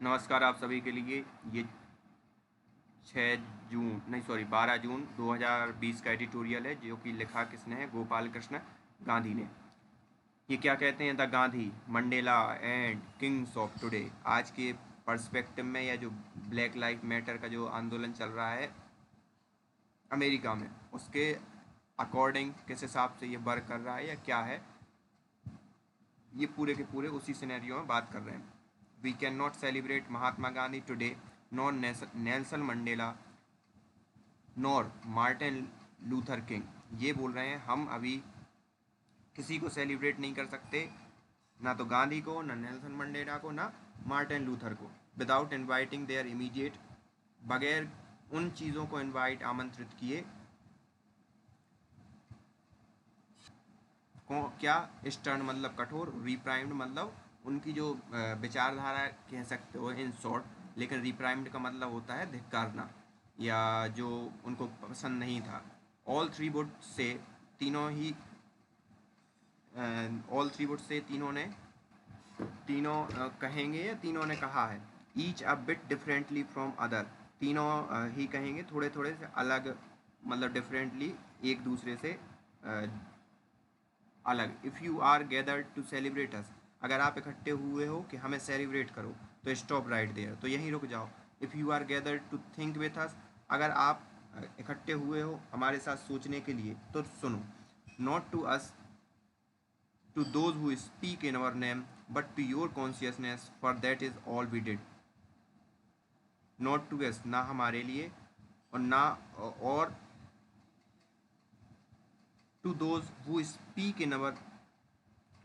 नमस्कार आप सभी के लिए। ये 6 जून नहीं सॉरी 12 जून 2020 का एडिटोरियल है जो कि लिखा किसने है, गोपाल कृष्ण गांधी ने। ये क्या कहते हैं, the Gandhi Mandela and Kings of today. आज के पर्सपेक्टिव में या जो ब्लैक लाइफ मैटर का जो आंदोलन चल रहा है अमेरिका में, उसके अकॉर्डिंग किस हिसाब से ये वर्क कर रहा है या क्या है, ये पूरे के पूरे उसी सिनेरियो में बात कर रहे हैं। We can not celebrate Mahatma Gandhi today, nor Nelson Mandela, nor Martin Luther King. ये बोल रहे हैं हम अभी किसी को सेलिब्रेट नहीं कर सकते, ना तो गांधी को, ना नेल्सन मंडेला को, ना मार्टिन लूथर को, विदाउट इनवाइटिंग देयर इमीडिएट, बगैर उन चीज़ों को इनवाइट आमंत्रित किए क्या स्टर्न मतलब कठोर, रिप्राइम्ड मतलब उनकी जो विचारधारा कह सकते हो इन शॉर्ट, लेकिन रिप्राइम्ड का मतलब होता है धिक्कारना या जो उनको पसंद नहीं था। ऑल थ्री वुड से तीनों ही ऑल थ्री वुड से तीनों कहेंगे या तीनों ने कहा है। Each a bit differently from other, तीनों ही कहेंगे थोड़े थोड़े से अलग, मतलब डिफरेंटली एक दूसरे से अलग। If you are gathered to celebrate us, अगर आप इकट्ठे हुए हो कि हमें सेलिब्रेट करो, तो स्टॉप राइट देयर, तो यहीं रुक जाओ। If you are gathered to think with us, अगर आप इकट्ठे हुए हो हमारे साथ सोचने के लिए, तो सुनो। Not to us, to those who speak in our name, but to your consciousness, for that is all we did. Not to us, ना हमारे लिए, और ना और to those who speak in our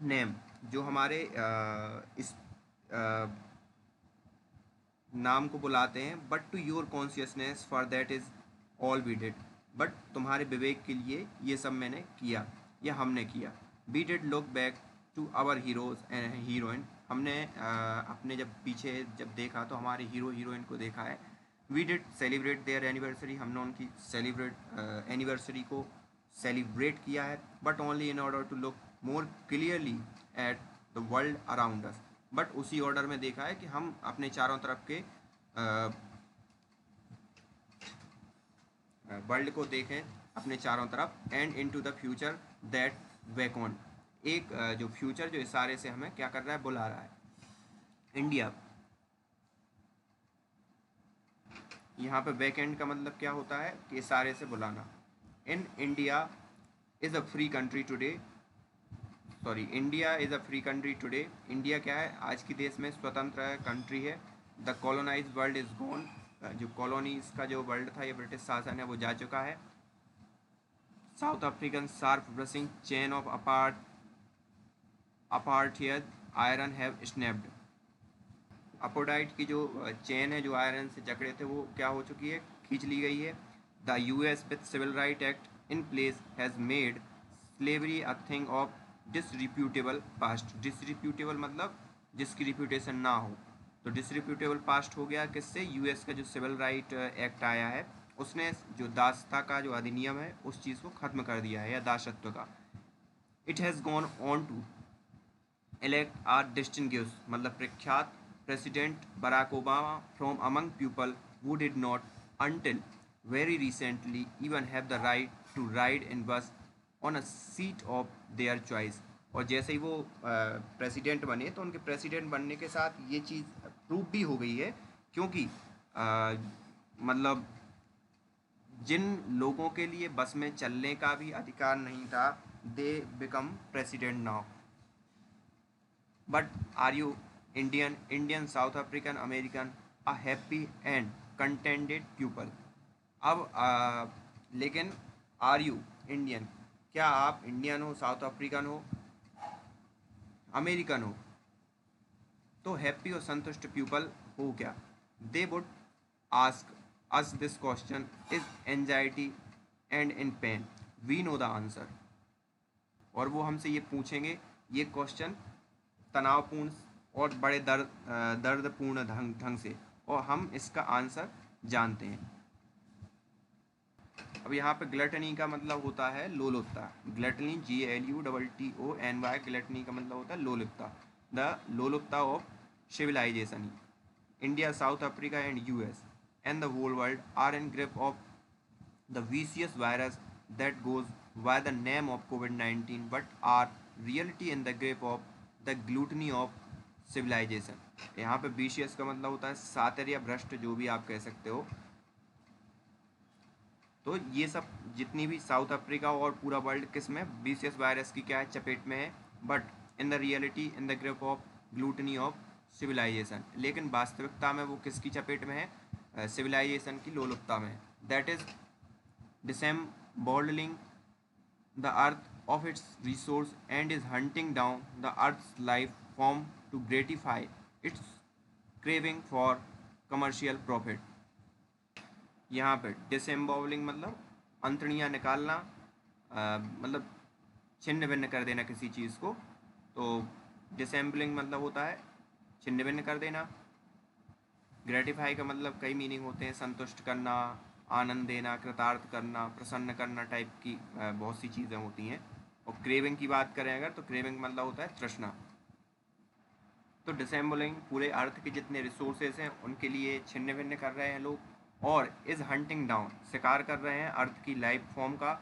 name, जो हमारे इस नाम को बुलाते हैं। But to your consciousness, for that is all we did, but तुम्हारे विवेक के लिए ये सब मैंने किया या हमने किया। We did look back to our heroes and heroine, हमने अपने जब पीछे जब देखा तो हमारे हीरो हीरोइन को देखा है। We did celebrate their anniversary, हमने उनकी एनिवर्सरी को सेलिब्रेट किया है। But only in order to look more clearly at the world around us, but उसी ऑर्डर में देखा है कि हम अपने चारों तरफ के वर्ल्ड को देखें अपने चारों तरफ। And into the future that beckon, एक जो फ्यूचर जो इशारे से हमें क्या कर रहा है, बुला रहा है। इंडिया, यहाँ पे वैकेंड का मतलब क्या होता है कि इशारे से बुलाना। In India is a free country today, sorry India is a free country today, India क्या है आज की देश में स्वतंत्र कंट्री है। The colonise world is gone, जो कॉलोनीज का जो वर्ल्ड था, ये ब्रिटिश शासन है, वो जा चुका है। South African sharp brushing chain of apartheid iron have snapped, apartheid की जो चेन है जो आयरन से जकड़े थे वो क्या हो चुकी है, खींच ली गई है। The US with civil right act in place has made slavery a thing of disreputable past, disreputable मतलब जिसकी रिप्यूटेशन ना हो, तो डिसरिप्यूटेबल पास्ट हो गया किससे, यूएस का जो सिविल राइट एक्ट आया है उसने जो दासता का जो अधिनियम है उस चीज़ को ख़त्म कर दिया है, या दासत्व का। It has gone on to elect are distinguished मतलब प्रख्यात president Barack Obama from among people who did not until very recently even have the right to ride in bus on a seat of their choice। और जैसे ही वो president बने तो उनके president बनने के साथ ये चीज़ प्रूव भी हो गई है, क्योंकि मतलब जिन लोगों के लिए बस में चलने का भी अधिकार नहीं था, they become president now. But are you Indian, Indian, South African, American, a happy and contented people. अब लेकिन आर यू इंडियन, क्या आप इंडियन हो, साउथ अफ्रीकन हो, अमेरिकन हो, तो हैप्पी और संतुष्ट पीपल हो क्या? They would ask us this question, is anxiety and in pain, we know the answer. और वो हमसे ये पूछेंगे ये क्वेश्चन तनावपूर्ण और बड़े दर्दपूर्ण ढंग से, और हम इसका आंसर जानते हैं। अब यहाँ पे ग्लटनी का मतलब होता है लोलुपता। ग्लटनी GLUTTONY, ग्लटनी का मतलब होता है लोलुपता, द लोलुपता of civilisation. India, South Africa, and US, and the whole world are in grip of the vicious virus that goes by the name of COVID-19, but are reality in the grip of the gluttony of civilization. यहाँ पे vicious का मतलब होता है सातिर या भ्रष्ट, जो भी आप कह सकते हो। तो ये सब जितनी भी साउथ अफ्रीका और पूरा वर्ल्ड किस में विशियस वायरस की क्या है चपेट में है, but in the reality in the grip of gluttony of civilisation, लेकिन वास्तविकता में वो किसकी चपेट में है, सिविलाइजेशन की लोलुपता में। That is disembowelling the earth of its resource and is hunting down the earth's life form to gratify its craving for commercial profit। यहाँ पे डिसेम्बोलिंग मतलब अंतड़ियाँ निकालना, मतलब छिन्न भिन्न कर देना किसी चीज़ को। तो डिसेम्बलिंग मतलब होता है छिन्न भिन्न कर देना। ग्रेटिफाई का मतलब कई मीनिंग होते हैं, संतुष्ट करना, आनंद देना, कृतार्थ करना, प्रसन्न करना टाइप की बहुत सी चीज़ें होती हैं। और क्रेविंग की बात करें अगर, तो क्रेविंग मतलब होता है तृष्णा। तो डिसेम्बलिंग पूरे अर्थ के जितने रिसोर्सेज हैं उनके लिए छिन्न भिन्न कर रहे हैं लोग, और इज हंटिंग डाउन शिकार कर रहे हैं अर्थ की लाइफ फॉर्म का,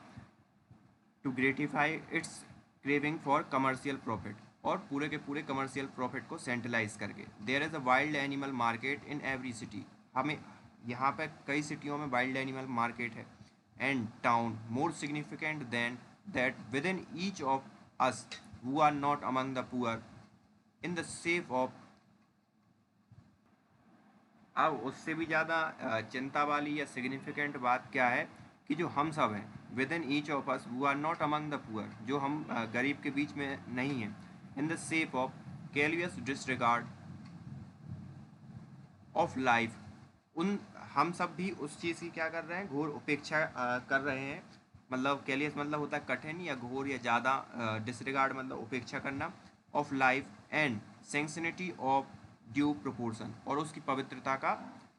to gratify its craving for commercial profit, और पूरे के पूरे कमर्शियल प्रॉफिट को सेंट्रलाइज करके। There is a wild animal market in every city, हमें यहाँ पे कई सिटियों में वाइल्ड एनिमल मार्केट है, and town more significant than that within each of us who are not among the poor in the safe of. अब उससे भी ज़्यादा चिंता वाली या सिग्निफिकेंट बात क्या है कि जो हम सब हैं, within each of us who are not among the poor, जो हम गरीब के बीच में नहीं हैं, in the safe of callous disregard of life, उन हम सब भी उस चीज़ की क्या कर रहे हैं, घोर उपेक्षा कर रहे हैं। मतलब कैलियस मतलब होता है कठिन या घोर या ज़्यादा, डिसरिगार्ड मतलब उपेक्षा करना, of life and sanctity of due proportion, और उसकी पवित्रता का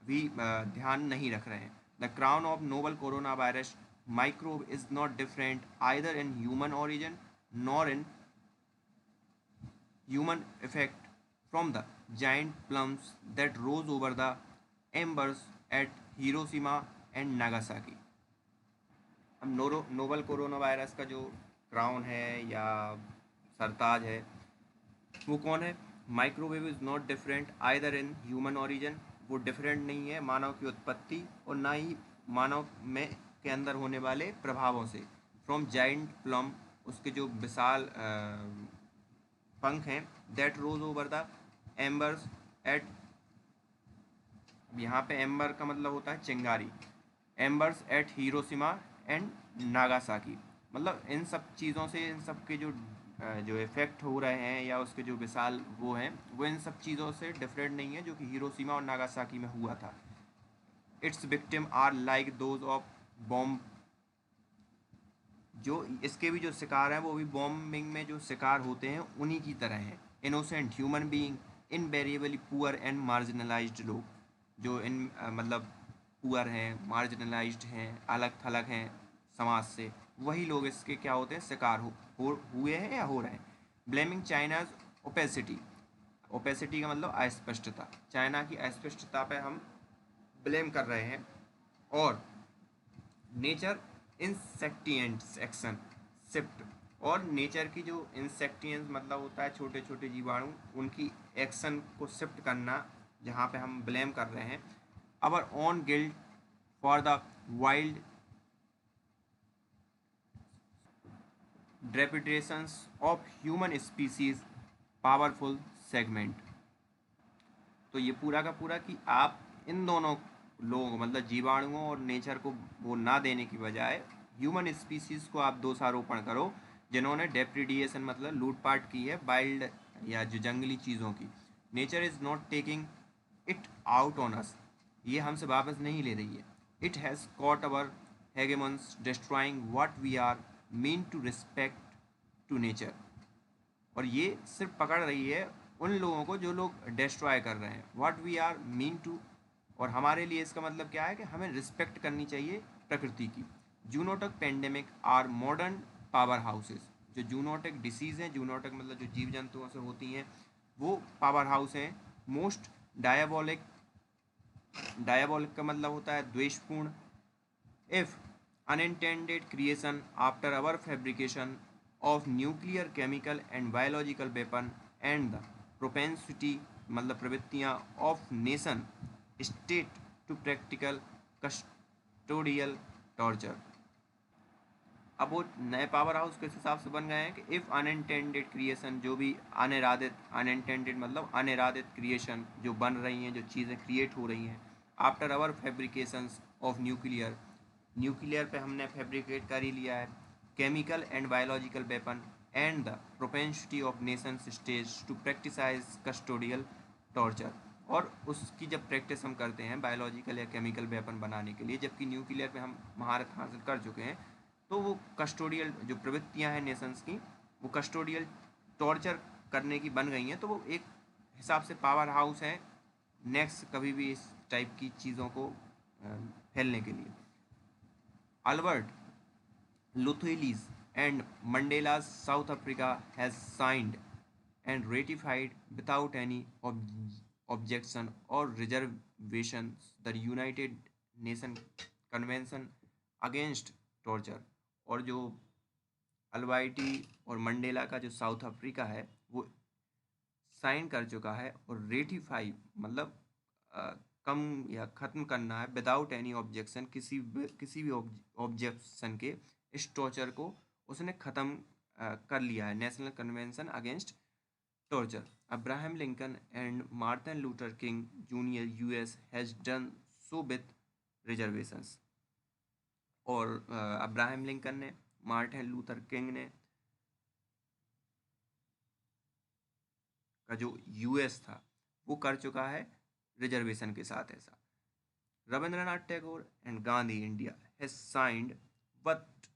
भी ध्यान नहीं रख रहे हैं। The crown of novel corona virus microbe is not different either in human origin nor in human effect from the giant plumes that rose over the embers at Hiroshima and Nagasaki. अब novel corona virus का जो crown है या सरताज है वो कौन है, microwave is not different either in human origin, वो डिफरेंट नहीं है मानव की उत्पत्ति और ना ही मानव में के अंदर होने वाले प्रभावों से, फ्रॉम जाइंट प्लम, उसके जो विशाल पंख हैं, that rose over the embers at, यहाँ पे एम्बर का मतलब होता है चिंगारी, embers at Hiroshima and Nagasaki, मतलब इन सब चीज़ों से, इन सब के जो इफेक्ट हो रहे हैं या उसके जो विशाल वो हैं, वो इन सब चीज़ों से डिफरेंट नहीं है जो कि हिरोशिमा और नागासाकी में हुआ था। Its victim are like those of bomb, जो इसके भी जो शिकार हैं वो भी बॉम्बिंग में जो शिकार होते हैं उन्हीं की तरह हैं। Innocent human being invariably poor and marginalised लोग, जो मतलब पुअर हैं, मार्जिनलाइज्ड हैं, अलग थलग हैं समाज से, वही लोग इसके क्या होते हैं, शिकार हुए हैं या हो रहे हैं। ब्लेमिंग चाइनाज ओपेसिटी, ओपेसिटी का मतलब अस्पष्टता, चाइना की अस्पष्टता पे हम ब्लेम कर रहे हैं। और नेचर इंसेक्टिएंट्स एक्शन शिफ्ट, और नेचर की जो इंसेक्टिएंट्स मतलब होता है छोटे छोटे जीवाणु, उनकी एक्शन को शिफ्ट करना, जहाँ पे हम ब्लेम कर रहे हैं। Our own guilt for the wild depredations of human species powerful segment. तो ये पूरा का पूरा कि आप इन दोनों लोगों मतलब जीवाणुओं और नेचर को वो ना देने की बजाय ह्यूमन स्पीसीज को आप दोषारोपण करो, जिन्होंने डेप्रिडिएशन मतलब लूटपाट की है वाइल्ड या जो जंगली चीज़ों की। Nature is not taking it out on us, ये हमसे वापस नहीं ले रही है। It has caught our hegemons destroying what we are mean to respect to nature, और ये सिर्फ पकड़ रही है उन लोगों को जो लोग डिस्ट्रॉय कर रहे हैं what we are mean to, और हमारे लिए इसका मतलब क्या है कि हमें रिस्पेक्ट करनी चाहिए प्रकृति की। Zoonotic pandemic are modern power houses, जो जूनोटिक डिसीज़ हैं, जूनोटिक मतलब जो जीव जंतुओं से होती हैं, वो पावर हाउस हैं। मोस्ट डायबोलिक डायबॉलिक का मतलब होता है द्वेषपूर्ण। If unintended creation after our fabrication of nuclear chemical and biological weapon and the propensity मतलब प्रवृत्तियाँ of nation state to practical custodial torture. अब वो नए पावर हाउस किस हिसाब से बन गए हैं कि इफ़ अनइंटेंडेड क्रिएशन, जो भी अनिरादित, अनइंटेंडेड मतलब अनिरादित क्रिएशन जो बन रही हैं, जो चीज़ें क्रिएट हो रही हैं after our fabrications of nuclear, nuclear पे हमने फैब्रिकेट कर ही लिया है, chemical and biological weapon and the propensity of nations states to practise custodial torture. और उसकी जब प्रैक्टिस हम करते हैं बायोलॉजिकल या केमिकल वेपन बनाने के लिए, जबकि न्यूक्लियर पे हम महारत हासिल कर चुके हैं, तो वो कस्टोडियल जो प्रवृत्तियां हैं नेशंस की, वो कस्टोडियल टॉर्चर करने की बन गई हैं। तो वो एक हिसाब से पावर हाउस है नेक्स्ट कभी भी इस टाइप की चीज़ों को फैलने के लिए। Albert Luthuli's and Mandela's South Africa has signed and ratified without any objection or reservations the United Nations Convention Against Torture। और जो अल्बाइटी और मंडेला का जो साउथ अफ्रीका है वो साइन कर चुका है, और रेटिफाई मतलब कम या ख़त्म करना है विदाउट एनी ऑब्जेक्शन, किसी भी ऑब्जेक्शन के इस टॉर्चर को उसने ख़त्म कर लिया है। National convention against torture. Abraham Lincoln and Martin Luther king junior US has done so with reservations. और अब्राहम लिंकन ने, मार्टिन लूथर किंग ने का जो यूएस था वो कर चुका है रिजर्वेशन के साथ ऐसा। Rabindranath Tagore and Gandhi India has signed but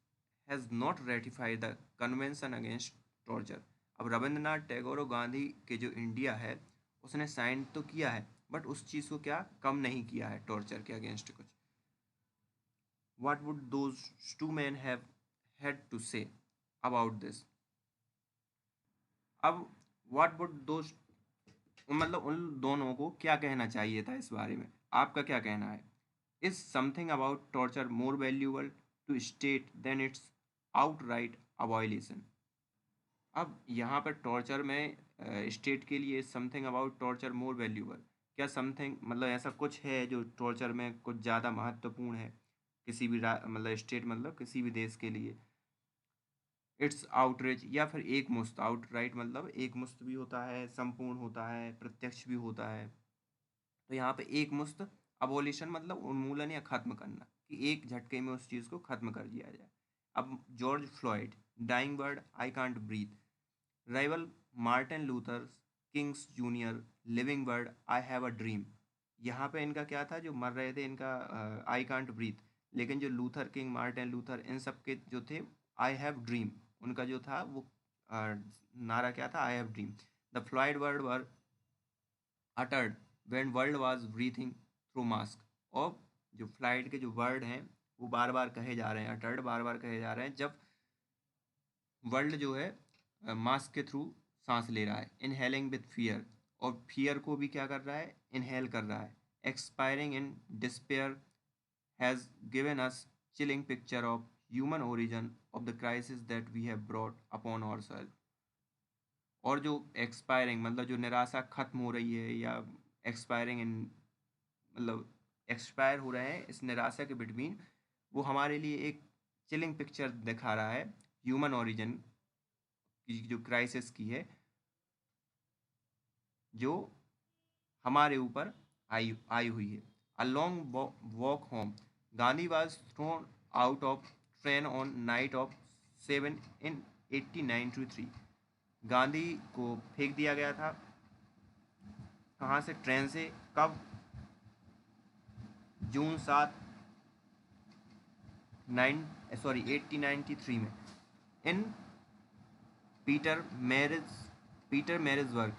has not ratified the convention against torture. अब रविंद्रनाथ टैगोर और गांधी के जो इंडिया है उसने साइन तो किया है, बट उस चीज़ को क्या कम नहीं किया है टॉर्चर के अगेंस्ट कुछ। What would those two men have had to say about this? अब what would those मतलब उन दोनों को क्या कहना चाहिए था इस बारे में, आपका क्या कहना है? Is something about torture more valuable to state than its outright abolition. अब यहाँ पर टॉर्चर में स्टेट के लिए something about torture more valuable, क्या समथिंग मतलब ऐसा कुछ है जो टॉर्चर में कुछ ज़्यादा महत्वपूर्ण है किसी भी मतलब स्टेट मतलब किसी भी देश के लिए? इट्स आउटरीच या फिर एक मुस्त, आउटराइट मतलब एक मुस्त भी होता है, संपूर्ण होता है, प्रत्यक्ष भी होता है। तो यहाँ पे एक मुस्त अबोलिशन मतलब उन्मूलन या खत्म करना, कि एक झटके में उस चीज़ को खत्म कर दिया जाए। अब George Floyd dying word I can't breathe, rival Martin Luther King's junior living word I have a dream. यहाँ पे इनका क्या था, जो मर रहे थे इनका आई कांट ब्रीथ, लेकिन जो लूथर किंग, मार्टिन लूथर, इन सब के जो थे आई हैव ड्रीम, उनका जो था वो नारा क्या था, I have dream. The Floyd word were uttered when world was breathing through mask. और जो फ्लाइट के जो वर्ड हैं वो बार बार कहे जा रहे हैं, अटर्ड बार बार कहे जा रहे हैं जब वर्ल्ड जो है मास्क के थ्रू सांस ले रहा है। इनहेलिंग विथ फियर, और फियर को भी क्या कर रहा है, इनहेल कर रहा है। Expiring in despair has given us chilling picture of human origin of the crisis that we have brought upon ourself. और जो एक्सपायरिंग मतलब जो निराशा खत्म हो रही है, या एक्सपायरिंग इन मतलब एक्सपायर हो रहे हैं इस निराशा के बिटवीन, वो हमारे लिए एक चिलिंग पिक्चर दिखा रहा है ह्यूमन ओरिजिन की जो क्राइसिस की है, जो हमारे ऊपर आई हुई है। A long walk home, Gandhi was thrown out of train on night of 7 इन 1893। गांधी को फेंक दिया गया था कहाँ से, ट्रेन से, कब, जून 7 1893 में, in Pieter Maritz Pietermaritzburg.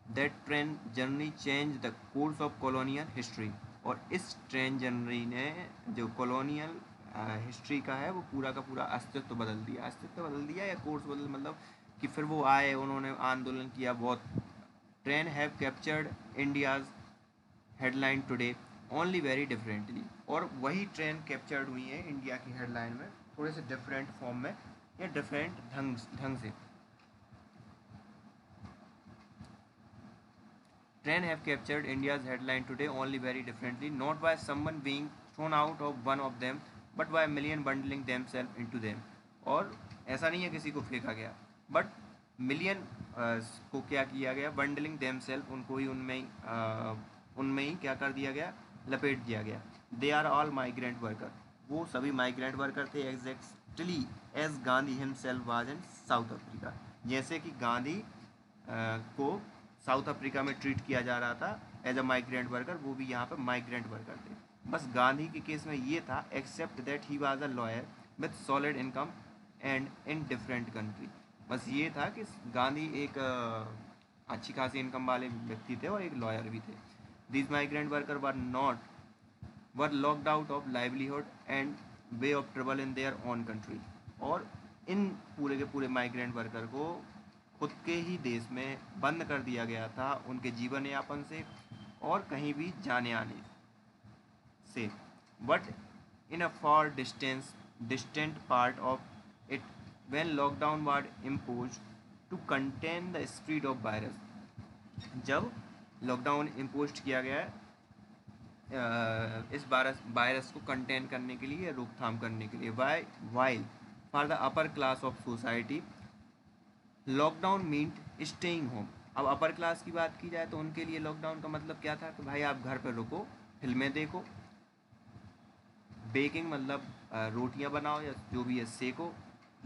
That train journey change the course of colonial history. और इस ट्रेन जर्नी ने जो कॉलोनियल हिस्ट्री का है वो पूरा का पूरा अस्तित्व बदल दिया या कोर्स बदल, मतलब कि फिर वो आए, उन्होंने आंदोलन किया बहुत। Train have captured India's headline today only very differently, और वही ट्रेन कैप्चर्ड हुई है इंडिया की हेडलाइन में थोड़े से डिफरेंट फॉर्म में या डिफरेंट ढंग से। Train have captured India's headline today only very differently, not by someone being throne out of one of them but by million bundling them self into them. और ऐसा नहीं है किसी को फेंका गया, बट मिलियन को क्या किया गया, बंडलिंग देम सेल्फ, उनको ही उनमें ही क्या कर दिया गया, लपेट दिया गया। They are all migrant worker, वो सभी माइग्रेंट वर्कर थे exactly as Gandhi himself was in South Africa, जैसे कि गांधी को साउथ अफ्रीका में ट्रीट किया जा रहा था एज अ माइग्रेंट वर्कर, वो भी यहाँ पर माइग्रेंट वर्कर थे। बस गांधी के केस में ये था, except that he was a lawyer with solid income and in different country. बस ये था कि गांधी एक अच्छी खासी इनकम वाले व्यक्ति थे और एक लॉयर भी थे। These migrant worker were locked out of livelihood and way of travel in their own country. और इन पूरे के पूरे माइग्रेंट वर्कर को खुद के ही देश में बंद कर दिया गया था उनके जीवन यापन से और कहीं भी जाने आने से। But in a far distant part of it when lockdown was impose to contain the spread of virus, जब लॉकडाउन इम्पोज किया गया इस वायरस को कंटेन करने के लिए, रोकथाम करने के लिए, while for the upper class of society lockdown meant staying home. अब अपर क्लास की बात की जाए तो उनके लिए लॉकडाउन का मतलब क्या था कि भाई आप घर पर रुको, फिल्में देखो, बेकिंग मतलब रोटियां बनाओ या जो भी है सेको,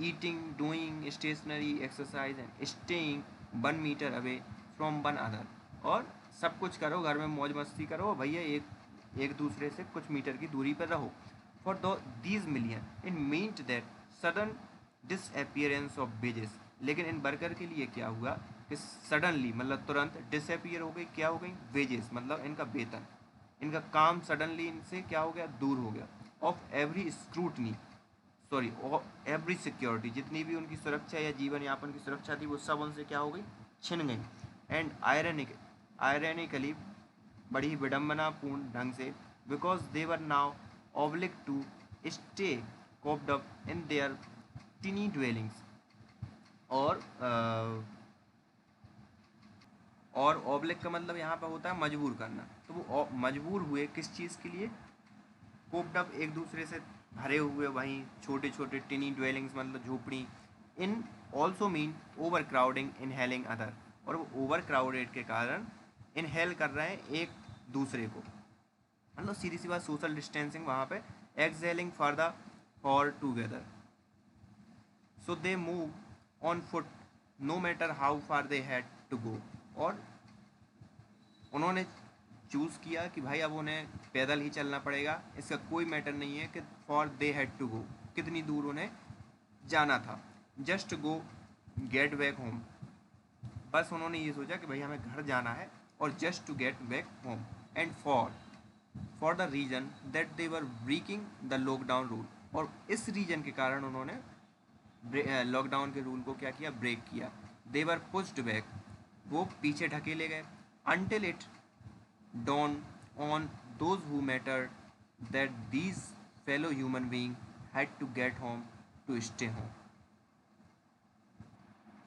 eating, doing stationary exercise and staying 1 metre away from one other. और सब कुछ करो, घर में मौज मस्ती करो भैया, एक दूसरे से कुछ मीटर की दूरी पर रहो। For these million in meant that sudden disappearance of wages. लेकिन इन वर्कर के लिए क्या हुआ कि सडनली मतलब तुरंत डिसअपियर हो गई, क्या हो गई, वेजेस मतलब इनका वेतन, इनका काम सडनली इनसे क्या हो गया, दूर हो गया। Of every scrutiny, sorry every security, जितनी भी उनकी सुरक्षा या जीवन यापन की सुरक्षा थी वो सब उनसे क्या हो गई, छिन गई। एंड आयरनिकली, बड़ी विडम्बनापूर्ण ढंग से, because they were now obliged to stay cooped up in their tiny dwellings. और ऑब्लिक का मतलब यहाँ पर होता है मजबूर करना, तो वो मजबूर हुए किस चीज़ के लिए, कोप्ड अप एक दूसरे से भरे हुए वहीं छोटे छोटे टिनी ड्वेलिंग्स मतलब झोपड़ी। In also mean over crowding inhaling other, और वो ओवर क्राउडेड के कारण इनहेल कर रहे हैं एक दूसरे को, मतलब सीधी सी बात सोशल डिस्टेंसिंग वहाँ पे, exhaling for together. So they move on foot no matter how far they had to go. और उन्होंने चूज़ किया कि भाई अब उन्हें पैदल ही चलना पड़ेगा, इसका कोई मैटर नहीं है कि far they had to go, कितनी दूर उन्हें जाना था। Just go get back home, बस उन्होंने ये सोचा कि भाई हमें घर जाना है, और just to get back home. And for the reason that they were breaking the lockdown rule, और इस रीजन के कारण उन्होंने लॉकडाउन के रूल को क्या किया, ब्रेक किया। दे वर पुश्ड बैक, वो पीछे ढकेले गए। Until it dawned on those who mattered that these fellow human beings had to get home to stay home।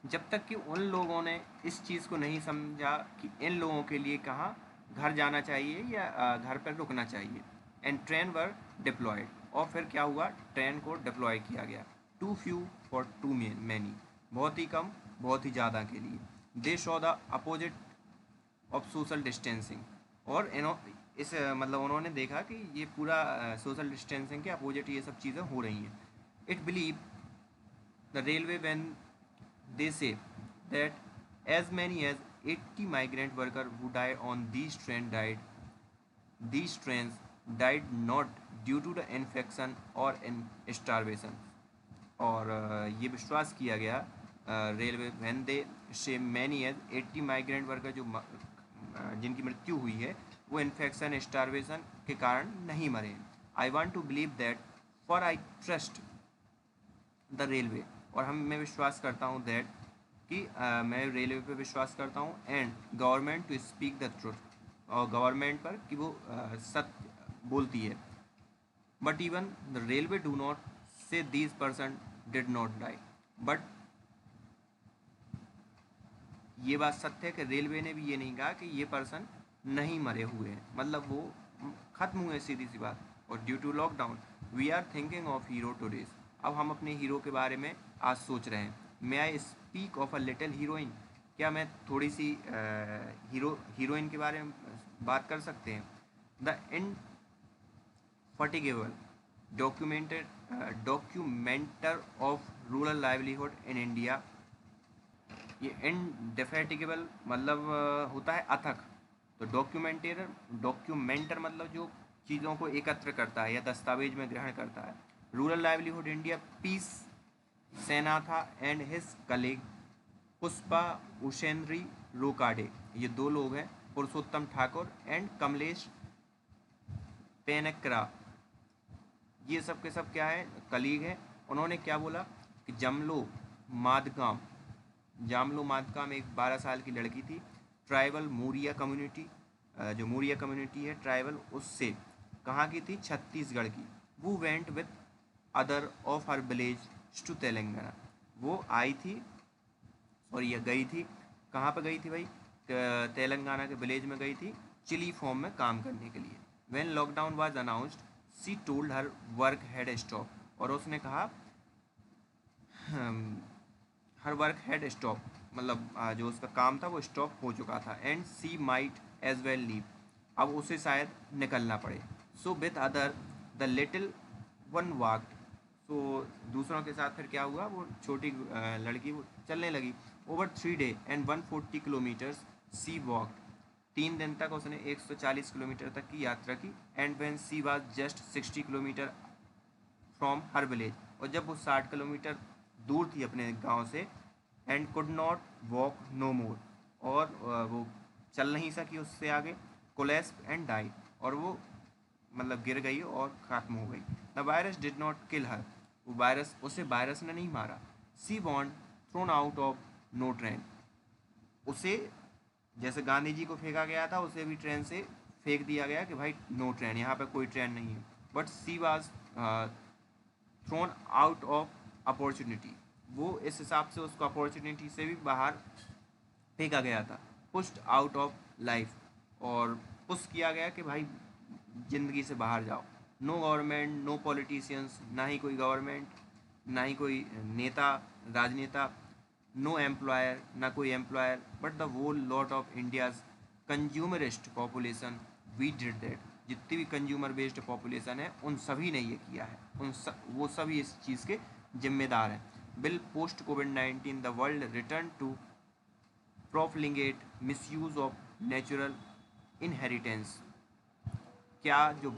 जब तक कि उन लोगों ने इस चीज़ को नहीं समझा कि इन लोगों के लिए कहाँ घर जाना चाहिए या घर पर रुकना चाहिए। एंड ट्रेन वर डिप्लॉयड, और फिर क्या हुआ, ट्रेन को डिप्लॉय किया गया। Too few for too many, बहुत ही कम बहुत ही ज़्यादा के लिए। They show the opposite of social distancing, और इस मतलब उन्होंने देखा कि ये पूरा सोशल डिस्टेंसिंग के अपोजिट ये सब चीज़ें हो रही हैं। It believe the railway when they say that as many as 80 migrant workers who died on these trains died not due to the infection or in starvation। और ये विश्वास किया गया रेलवे व्हेन दे से मैनी एज 80 माइग्रेंट वर्कर, जो जिनकी मृत्यु हुई है वो इन्फेक्शन स्टारवेशन के कारण नहीं मरे। I want to believe that for I trust the railway, और मैं विश्वास करता हूँ दैट कि मैं रेलवे पे विश्वास करता हूँ, and government to speak the truth, और गवर्नमेंट पर कि वो सत्य बोलती है। But even the railway do not say these person did not die. बट ये बात सत्य है कि रेलवे ने भी ये नहीं कहा कि ये पर्सन नहीं मरे हुए हैं, मतलब वो खत्म हुए, सीधी सी बात। और due to lockdown we are thinking of hero today's. अब हम अपने हीरो के बारे में आज सोच रहे हैं। May I speak of a little heroine. क्या मैं थोड़ी सी हीरोइन के बारे में बात कर सकते हैं। The indefatigable documenter of rural livelihood in India. ये इनडेफेटिगेबल मतलब होता है अथक। तो डॉक्यूमेंटर मतलब जो चीज़ों को एकत्र करता है या दस्तावेज में ग्रहण करता है। Rural livelihood India P Sainath and his colleague Pushpa Usendri Rokade, ये दो लोग हैं, पुरुषोत्तम ठाकुर एंड कमलेश पेनकरा। ये सब के सब क्या है, कलीग है। उन्होंने क्या बोला कि मादगाम जामलो मादगाम एक 12 साल की लड़की थी, ट्राइबल मोरिया कम्युनिटी, जो मोरिया कम्युनिटी है ट्राइबल, उससे कहाँ की थी, छत्तीसगढ़ की। वो went with other of her village to Telangana. वो आई थी और ये गई थी, कहाँ पर गई थी भाई, तेलंगाना के विलेज में गई थी, चिली फॉर्म में काम करने के लिए। When lockdown was announced C told her work had stop. और उसने कहा हर वर्क हैड स्टॉप, मतलब जो उसका काम था वो स्टॉप हो चुका था। And she might as well leave, अब उसे शायद निकलना पड़े। So with other the little one walked. तो दूसरों के साथ फिर क्या हुआ, वो छोटी लड़की वो चलने लगी। Over 3 day and 140 kilometres she walk. 3 दिन तक उसने 140 किलोमीटर तक की यात्रा की। And when she was just 60 kilometre from her village, और जब वो 60 किलोमीटर दूर थी अपने गांव से, and could not walk no more, और वो चल नहीं सकी उससे आगे, कोलेस्प एंड डाई, और वो मतलब गिर गई और ख़त्म हो गई। The virus did not kill her, वो वायरस ने नहीं मारा। She won't thrown out of no train, उसे जैसे गांधी जी को फेंका गया था उसे भी ट्रेन से फेंक दिया गया कि भाई नो ट्रेन, यहाँ पे कोई ट्रेन नहीं है। But she was thrown out of opportunity, वो इस हिसाब से उसको अपॉर्चुनिटी से भी बाहर फेंका गया था। पुश्ड आउट ऑफ लाइफ, और पुश किया गया कि भाई ज़िंदगी से बाहर जाओ। नो गवर्नमेंट नो पॉलिटिशियंस, ना ही कोई गवर्नमेंट, ना ही कोई नेता राजनेता, नो एम्प्लॉयर, ना कोई employer, but the whole lot of India's consumerist population we did that. जितनी भी कंज्यूमर बेस्ड पॉपुलेशन है उन सभी ने ये किया है, वो सभी इस चीज़ के जिम्मेदार हैं। बिल पोस्ट कोविड-19 the world return to profligate misuse of natural inheritance. क्या जो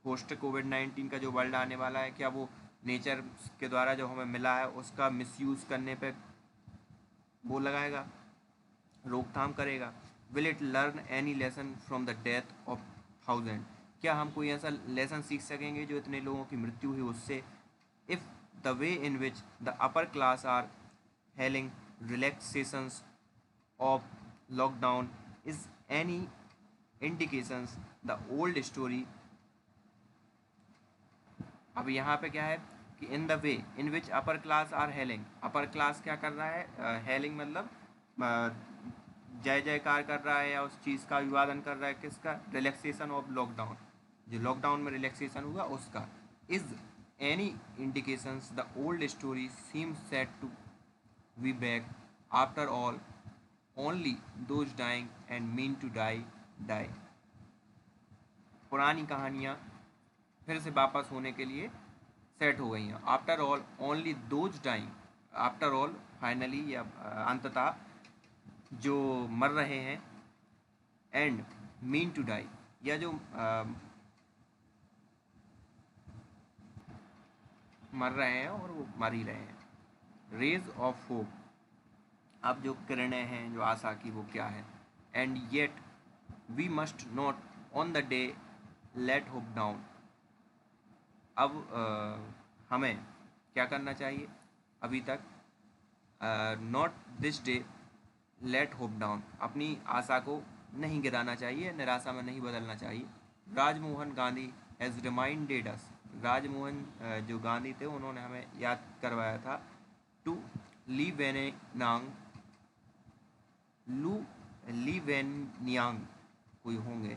पोस्ट कोविड-19 का जो वर्ल्ड आने वाला है, क्या वो नेचर के द्वारा जो हमें मिला है उसका मिसयूज़ करने पे वो लगाएगा, रोकथाम करेगा। Will it learn any lesson from the death of thousand, क्या हम कोई ऐसा लेसन सीख सकेंगे जो इतने लोगों की मृत्यु हुई उससे। If the way in which the upper class are hailing relaxations of lockdown is any indications the old story. अब यहाँ पे क्या है कि in the way in which upper class are hailing, upper class क्या कर रहा है, हेलिंग मतलब जय जयकार कर रहा है या उस चीज़ का अभिवादन कर रहा है, किसका, रिलैक्सेशन ऑफ लॉकडाउन, जो लॉकडाउन में रिलैक्सेशन हुआ उसका। Is any indications the old story seem set to be back after all only those dying and mean to die die. पुरानी कहानियाँ फिर से वापस होने के लिए सेट हो गई हैं। After all only those dying, after all finally या अंततः जो मर रहे हैं, एंड मीन टू डाई, या जो मर रहे हैं और वो मर ही रहे हैं। रेज ऑफ होप, अब जो किरणें हैं जो आशा की वो क्या है। And yet we must not on the day let hope down, अब हमें क्या करना चाहिए अभी तक, not this day let hope down, अपनी आशा को नहीं गिराना चाहिए, निराशा में नहीं बदलना चाहिए। राजमोहन गांधी हैज़ रिमाइंडेड अस, राजमोहन जो गांधी थे उन्होंने हमें याद करवाया था, टू ली वेनेनांग, लू ली वेनयांग कोई होंगे,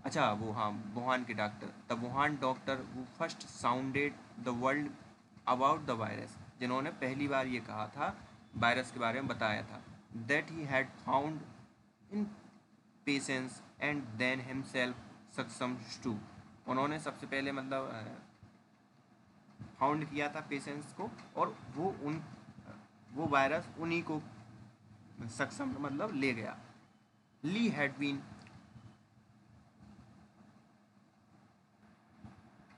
अच्छा वो हाँ वुहान के डॉक्टर, द वुहान डॉक्टर वो first sounded the world about the virus, जिन्होंने पहली बार ये कहा था, वायरस के बारे में बताया था, that he had found in patients and then himself succumbs to, उन्होंने सबसे पहले मतलब फाउंड किया था पेशेंस को, और वो वायरस उन्हीं को सक्षम मतलब ले गया। ली हैड बीन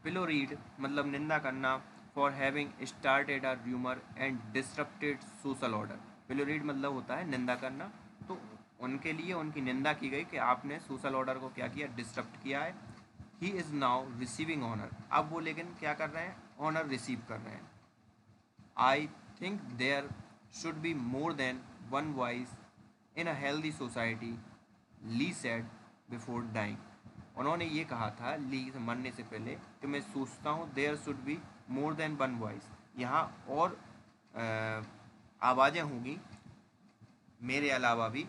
पिलोरीड मतलब निंदा करना, for having started a rumour and disrupted social order, pilloried मतलब होता है निंदा करना, तो उनके लिए उनकी निंदा की गई कि आपने सोशल ऑर्डर को क्या किया, डिसरप्ट किया है। He is now receiving honour, अब वो लेकिन क्या कर रहे हैं, ऑनर रिसीव कर रहे हैं। I think there should be more than one voice in a healthy society, Li said before dying, उन्होंने ये कहा था ली से मरने से पहले कि मैं सोचता हूँ there should be more than one voice, यहाँ और आवाज़ें होंगी मेरे अलावा भी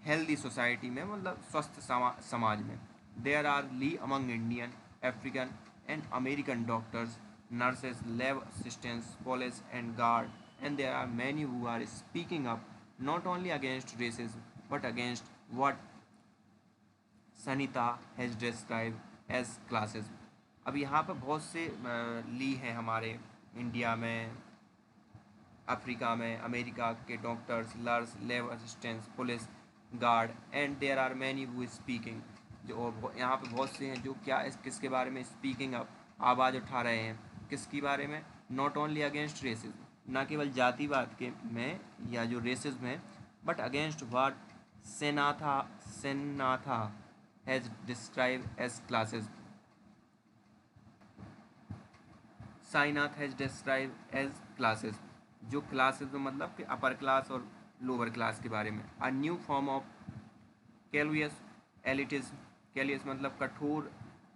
हेल्दी सोसाइटी में, मतलब स्वस्थ समाज में। There are Li among Indian, African and American doctors, nurses, lab assistants, police and guard, and there are many who are speaking up not only against racism but against what Sunita has describe as classes. अब यहाँ पर बहुत से ली हैं हमारे India में, Africa में, America के doctors, nurse, lab assistants, police, guard, and there are many who speaking, जो और यहाँ पे बहुत से हैं जो क्या किसके बारे में स्पीकिंग अप, आवाज़ उठा रहे हैं, किसके बारे में, नॉट ओनली अगेंस्ट रेसिज्म, ना केवल जातिवाद के में या जो रेसिज्म है, but against what Sainath has describe as classes, Sainath has describe as classes, जो क्लासेस में मतलब कि अपर क्लास और लोअर क्लास के बारे में। A new form of callous elitism, callous मतलब कठोर,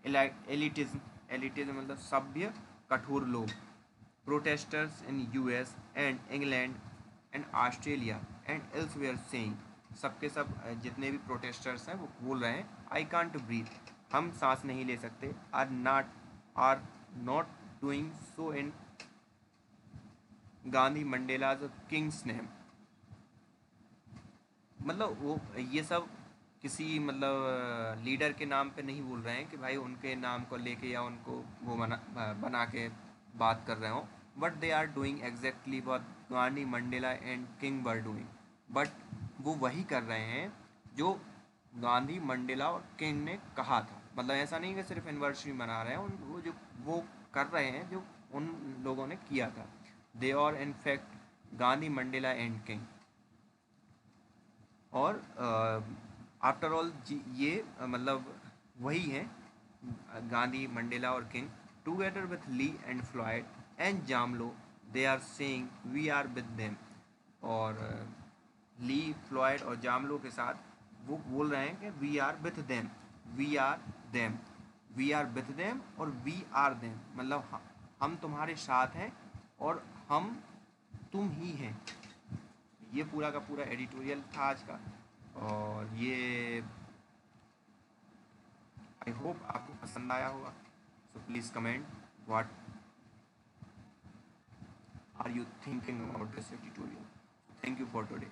एलिटिज्म, एलिटिज्म मतलब सभ्य कठोर लोग, protesters in US and England and Australia and elsewhere saying, सबके सब जितने भी प्रोटेस्टर्स हैं वो बोल रहे हैं, आई कांट ब्रीथ, हम सांस नहीं ले सकते, are not doing so in Gandhi Mandela's King's name, मतलब वो ये सब किसी मतलब लीडर के नाम पे नहीं बोल रहे हैं कि भाई उनके नाम को लेके या उनको वो बना के बात कर रहे हो, but they are doing exactly what Gandhi Mandela and King were doing, but वो वही कर रहे हैं जो गांधी मंडेला और किंग ने कहा था, मतलब ऐसा नहीं कि सिर्फ एनिवर्सरी मना रहे हैं, वो जो वो कर रहे हैं जो उन लोगों ने किया था, they are in fact Gandhi Mandela and King. और आफ्टर ऑल ये मतलब वही हैं गांधी मंडेला और King, together with Lee and Floyd and Jamlo, they are saying we are with them, और ली फ्लॉयड और जामलो के साथ वो बोल रहे हैं कि we are with them, we are them, we are with them और वी आर देम, मतलब हम तुम्हारे साथ हैं और हम तुम ही हैं। ये पूरा का पूरा एडिटोरियल था आज का, और ये आई होप आपको पसंद आया होगा, so please comment what are you thinking about this tutorial. Thank you for today.